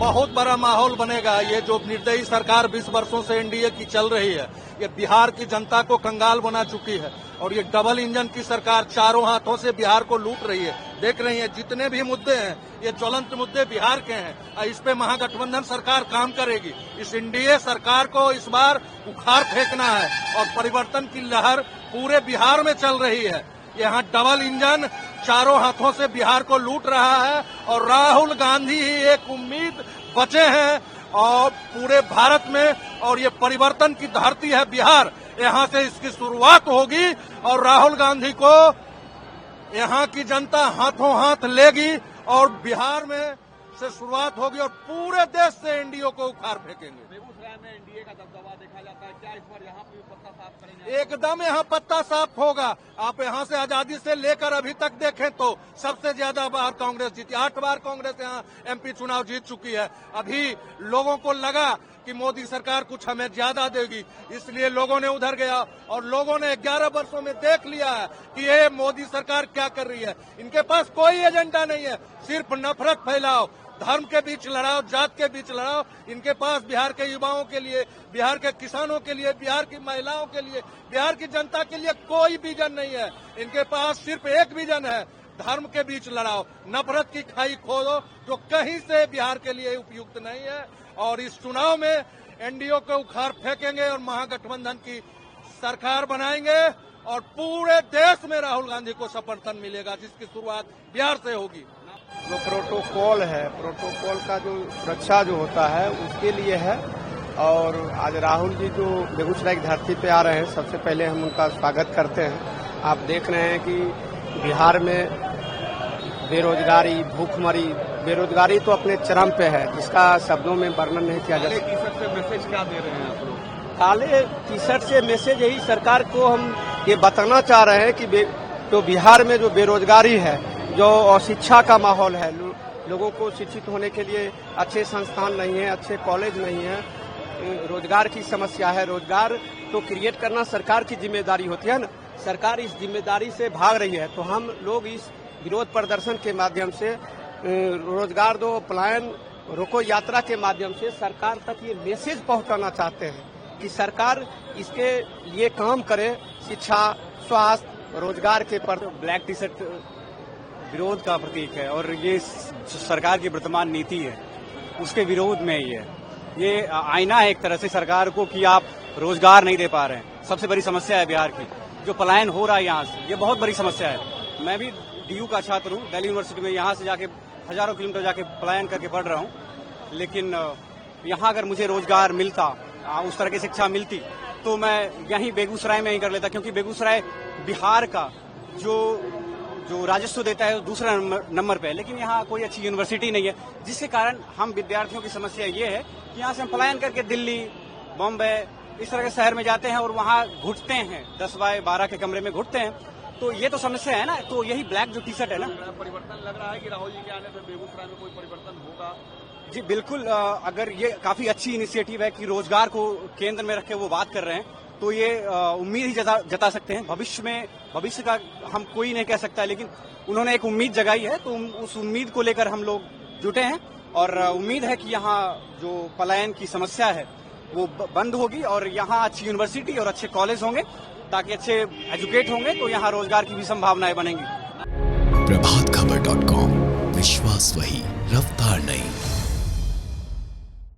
बहुत बड़ा माहौल बनेगा। ये जो निर्दयी सरकार 20 वर्षों से एनडीए की चल रही है, ये बिहार की जनता को कंगाल बना चुकी है। और ये डबल इंजन की सरकार चारों हाथों से बिहार को लूट रही है। देख रही है जितने भी मुद्दे हैं, ये ज्वलंत मुद्दे बिहार के हैं और इस पे महागठबंधन सरकार काम करेगी। इस एनडीए सरकार को इस बार उखाड़ फेंकना है और परिवर्तन की लहर पूरे बिहार में चल रही है। यहाँ डबल इंजन चारों हाथों से बिहार को लूट रहा है और राहुल गांधी ही एक उम्मीद बचे हैं और पूरे भारत में। और ये परिवर्तन की धरती है बिहार, यहाँ से इसकी शुरुआत होगी और राहुल गांधी को यहाँ की जनता हाथों हाथ लेगी और बिहार में से शुरुआत होगी और पूरे देश से एनडीए को उखाड़ फेंकेंगे। बेगूसराय में एनडीए का दबदबा देखा जाता है, क्या इस बार यहाँ पे पत्ता साफ करेंगे? एकदम यहाँ पत्ता साफ होगा। आप यहाँ से आजादी से लेकर अभी तक देखें तो सबसे ज्यादा बार कांग्रेस जीती, 8 बार कांग्रेस यहाँ एमपी चुनाव जीत चुकी है। अभी लोगों को लगा कि मोदी सरकार कुछ हमें ज्यादा देगी, इसलिए लोगों ने उधर गया और लोगों ने 11 वर्षों में देख लिया है कि ये मोदी सरकार क्या कर रही है। इनके पास कोई एजेंडा नहीं है, सिर्फ नफरत फैलाओ, धर्म के बीच लड़ाओ, जात के बीच लड़ाओ। इनके पास बिहार के युवाओं के लिए, बिहार के किसानों के लिए, बिहार की महिलाओं के लिए, बिहार की जनता के लिए कोई विजन नहीं है। इनके पास सिर्फ एक विजन है, धर्म के बीच लड़ाओ, नफरत की खाई खोदो जो कहीं से बिहार के लिए उपयुक्त नहीं है। और इस चुनाव में एनडीए को उखाड़ फेंकेंगे और महागठबंधन की सरकार बनाएंगे और पूरे देश में राहुल गांधी को समर्थन मिलेगा, जिसकी शुरुआत बिहार से होगी। जो प्रोटोकॉल है, प्रोटोकॉल का जो सुरक्षा जो होता है उसके लिए है। और आज राहुल जी जो बेगूसराय की धरती पे आ रहे हैं, सबसे पहले हम उनका स्वागत करते हैं। आप देख रहे हैं कि बिहार में बेरोजगारी, भूखमरी, बेरोजगारी तो अपने चरम पे है, जिसका शब्दों में वर्णन नहीं किया जा सकता। टी शर्ट से मैसेज क्या दे रहे हैं आप लोग? काले टी शर्ट से मैसेज यही सरकार को हम ये बताना चाह रहे हैं कि तो बिहार में जो बेरोजगारी है, जो अशिक्षा का माहौल है, लोगों को शिक्षित होने के लिए अच्छे संस्थान नहीं है, अच्छे कॉलेज नहीं है, रोजगार की समस्या है। रोजगार तो क्रिएट करना सरकार की जिम्मेदारी होती है ना, सरकार इस जिम्मेदारी से भाग रही है। तो हम लोग इस विरोध प्रदर्शन के माध्यम से, रोजगार दो पलायन रोको यात्रा के माध्यम से सरकार तक ये मैसेज पहुंचाना चाहते हैं कि सरकार इसके लिए काम करे, शिक्षा, स्वास्थ्य, रोजगार के पर। ब्लैक टी शर्ट विरोध का प्रतीक है और ये सरकार की वर्तमान नीति है, उसके विरोध में ही है। ये आईना है एक तरह से सरकार को कि आप रोजगार नहीं दे पा रहे हैं। सबसे बड़ी समस्या है बिहार की, जो पलायन हो रहा है यहाँ से, ये बहुत बड़ी समस्या है। मैं भी डीयू का छात्र हूँ, दिल्ली यूनिवर्सिटी में, यहाँ से जाके हजारों किलोमीटर जाके पलायन करके पढ़ रहा हूँ। लेकिन यहाँ अगर मुझे रोजगार मिलता, उस तरह की शिक्षा मिलती, तो मैं यहीं बेगूसराय में ही कर लेता, क्योंकि बेगूसराय बिहार का जो राजस्व देता है दूसरा नंबर पे है। लेकिन यहाँ कोई अच्छी यूनिवर्सिटी नहीं है, जिसके कारण हम विद्यार्थियों की समस्या ये है कि यहाँ से हम पलायन करके दिल्ली, बॉम्बे, इस तरह के शहर में जाते हैं और वहाँ घुटते हैं, 10 बाय 12 के कमरे में घुटते हैं। तो ये तो समस्या है ना। तो यही ब्लैक जो टी शर्ट है ना, परिवर्तन लग रहा है कि राहुल जी के आने से बेगूसराय में कोई परिवर्तन होगा? जी बिल्कुल। अगर ये काफी अच्छी इनिशिएटिव है कि रोजगार को केंद्र में रख के वो बात कर रहे हैं, तो ये उम्मीद ही जता सकते हैं। भविष्य का हम कोई नहीं कह सकता, लेकिन उन्होंने एक उम्मीद जगाई है, तो उस उम्मीद को लेकर हम लोग जुटे हैं और उम्मीद है कि यहाँ जो पलायन की समस्या है वो बंद होगी और यहाँ अच्छी यूनिवर्सिटी और अच्छे कॉलेज होंगे, ताकि अच्छे एजुकेट होंगे, तो यहाँ रोजगार की भी संभावनाएं बनेंगी। प्रभातखबर.com, विश्वास वही, रफ्तार नहीं।